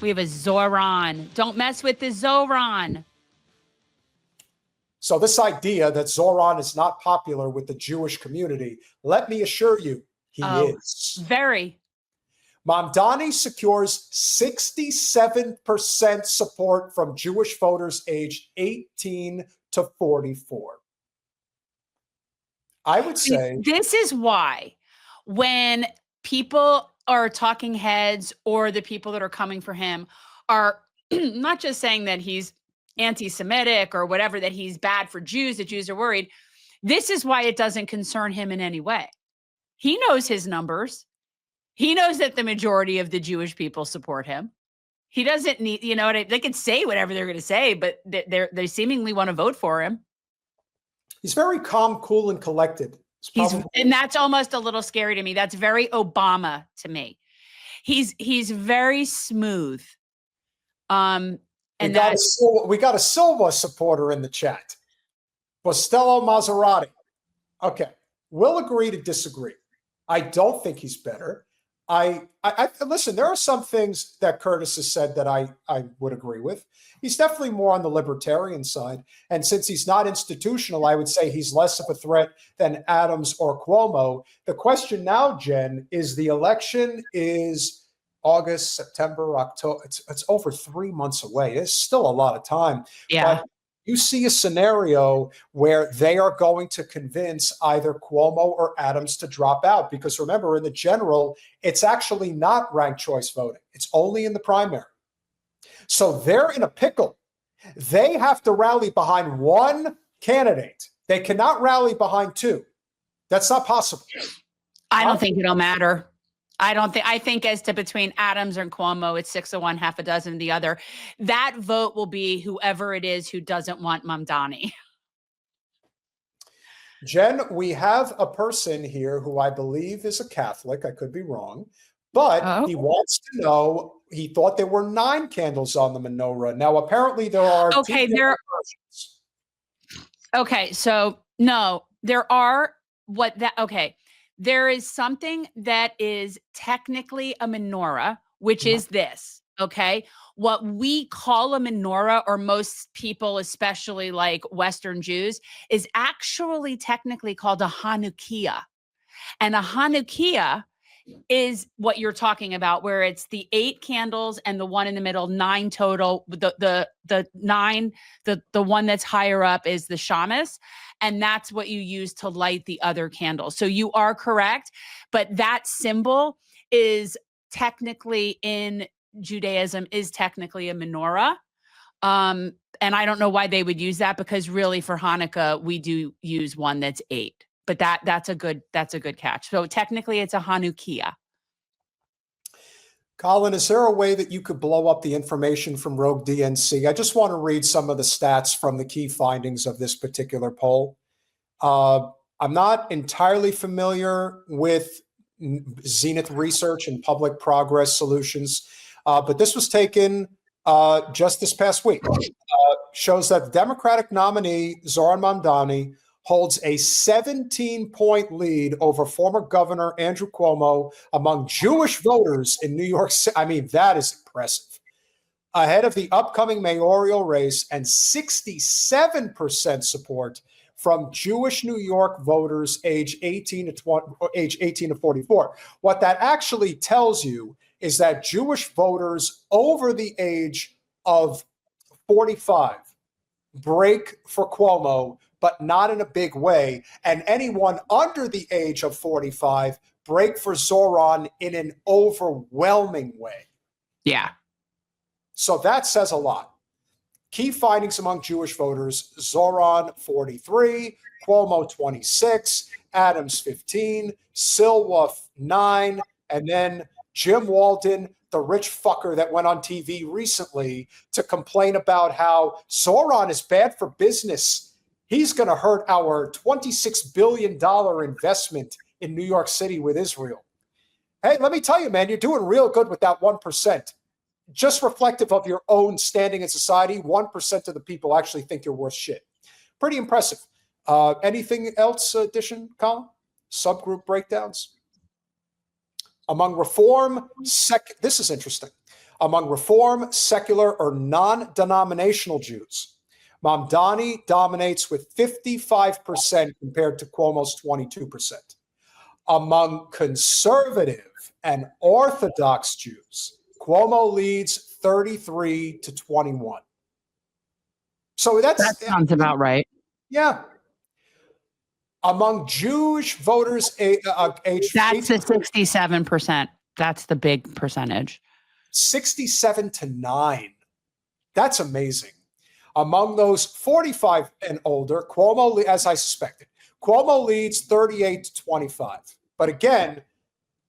We have a Zohran. Don't mess with the Zohran. So this idea that Zohran is not popular with the Jewish community, let me assure you, he is. Very. Mamdani secures 67% support from Jewish voters aged 18 to 44. I would say this is why when people are talking heads or the people that are coming for him are not just saying that he's anti-Semitic or whatever, that he's bad for Jews, that Jews are worried. This is why it doesn't concern him in any way. He knows his numbers. He knows that the majority of the Jewish people support him. He doesn't need, they can say whatever they're going to say, but they seemingly want to vote for him. He's very calm, cool, and collected. And that's almost a little scary to me. That's very Obama to me. He's very smooth. And we got a Silva supporter in the chat. Bostello Maserati. Okay, we'll agree to disagree. I don't think he's better. I listen, there are some things that Curtis has said that I would agree with. He's definitely more on the libertarian side. And since he's not institutional, I would say he's less of a threat than Adams or Cuomo. The question now, Jen, is the election is August, September, October. It's over 3 months away. It's still a lot of time. Yeah. But you see a scenario where they are going to convince either Cuomo or Adams to drop out. Because remember, in the general, it's actually not ranked choice voting. It's only in the primary. So they're in a pickle. They have to rally behind one candidate. They cannot rally behind two. That's not possible. I don't think it'll matter. I think as to between Adams and Cuomo, it's 6 of one, half a dozen of the other. That vote will be whoever it is who doesn't want Mamdani. Jen, we have a person here who I believe is a Catholic. I could be wrong, but he wants to know. He thought there were 9 candles on the menorah. Now, apparently there are. Okay, versions. Okay, so no, there are there is something that is technically a menorah, which is this, okay? What we call a menorah, or most people, especially like Western Jews, is actually technically called a Hanukkah. And a Hanukkah is what you're talking about, where it's the 8 candles and the one in the middle, 9 total. The 9, the one that's higher up is the shamas, and that's what you use to light the other candles. So you are correct, but that symbol is technically in Judaism is technically a menorah. And I don't know why they would use that, because really for Hanukkah we do use one that's 8. But that's a good catch. So technically it's a Hanukkah. Colin, is there a way that you could blow up the information from Rogue DNC? I just want to read some of the stats from the key findings of this particular poll. I'm not entirely familiar with Zenith Research and Public Progress Solutions, but this was taken just this past week. Shows that the Democratic nominee, Zohran Mamdani, holds a 17-point lead over former Governor Andrew Cuomo among Jewish voters in New York City. I mean, that is impressive. Ahead of the upcoming mayoral race, and 67% support from Jewish New York voters age 18 to 44. What that actually tells you is that Jewish voters over the age of 45 break for Cuomo, but not in a big way. And anyone under the age of 45 break for Zohran in an overwhelming way. Yeah. So that says a lot. Key findings among Jewish voters: Zohran 43, Cuomo 26, Adams 15, Silva 9, and then Jim Walden, the rich fucker that went on TV recently to complain about how Zohran is bad for business. He's going to hurt our $26 billion investment in New York City with Israel. Hey, let me tell you, man, you're doing real good with that 1%. Just reflective of your own standing in society, 1% of the people actually think you're worth shit. Pretty impressive. Anything else, addition, Colin? Subgroup breakdowns? Among reform, this is interesting. Among Reform, secular, or non-denominational Jews, Mamdani dominates with 55% compared to Cuomo's 22%. Among conservative and Orthodox Jews, Cuomo leads 33 to 21. So That sounds about right. Yeah. Among Jewish voters aged That's the 67%. That's the big percentage. 67 to 9. That's amazing. Among those 45 and older, Cuomo, as I suspected, Cuomo leads 38 to 25. But again,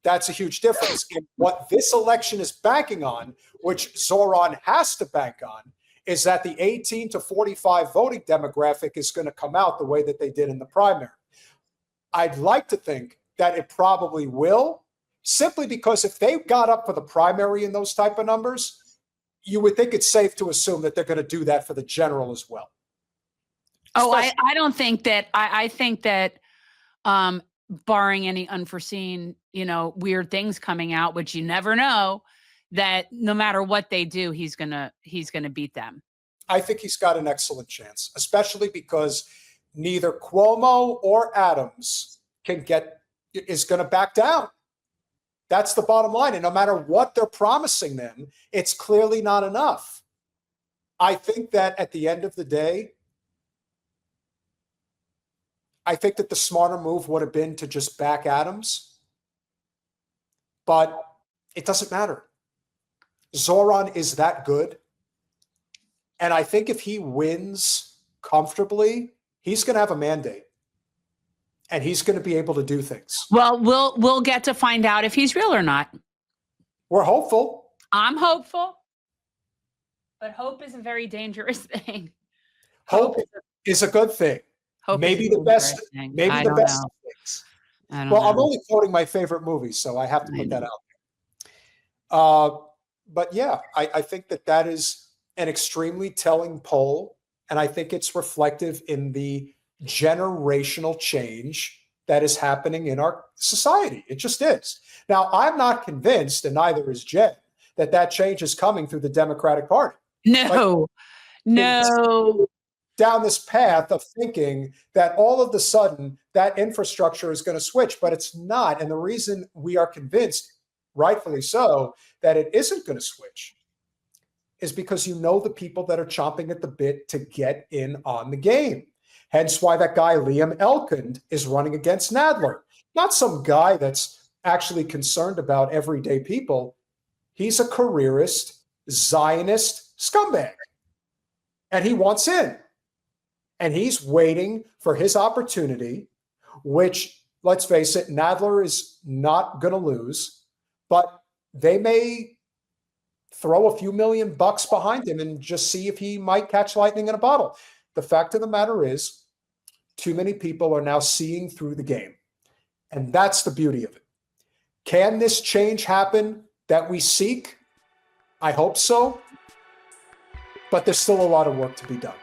that's a huge difference. And what this election is banking on, which Zohran has to bank on, is that the 18 to 45 voting demographic is going to come out the way that they did in the primary. I'd like to think that it probably will, simply because if they got up for the primary in those type of numbers, you would think it's safe to assume that they're going to do that for the general as well. Oh, I don't think that. I think that, barring any unforeseen, weird things coming out, which you never know, that no matter what they do, he's gonna beat them. I think he's got an excellent chance, especially because neither Cuomo or Adams is going to back down. That's the bottom line. And no matter what they're promising them, it's clearly not enough. I think that at the end of the day, I think that the smarter move would have been to just back Adams. But it doesn't matter. Zohran is that good. And I think if he wins comfortably, he's going to have a mandate. And he's going to be able to do things. Well, we'll get to find out if he's real or not. We're hopeful. I'm hopeful. But hope is a very dangerous thing. Hope is a good thing. Maybe the best. Maybe the best of things. Well, I'm only quoting my favorite movies, so I have to put that out there. But yeah, I think that is an extremely telling poll, and I think it's reflective in the generational change that is happening in our society. It just is. Now, I'm not convinced, and neither is Jen, that change is coming through the Democratic Party. No. Down this path of thinking that all of a sudden that infrastructure is going to switch, but it's not. And the reason we are convinced, rightfully so, that it isn't going to switch is because the people that are chomping at the bit to get in on the game. Hence why that guy, Liam Elkind, is running against Nadler. Not some guy that's actually concerned about everyday people. He's a careerist, Zionist scumbag. And he wants in. And he's waiting for his opportunity, which, let's face it, Nadler is not going to lose. But they may throw a few $1 million behind him and just see if he might catch lightning in a bottle. The fact of the matter is, too many people are now seeing through the game. And that's the beauty of it. Can this change happen that we seek? I hope so. But there's still a lot of work to be done.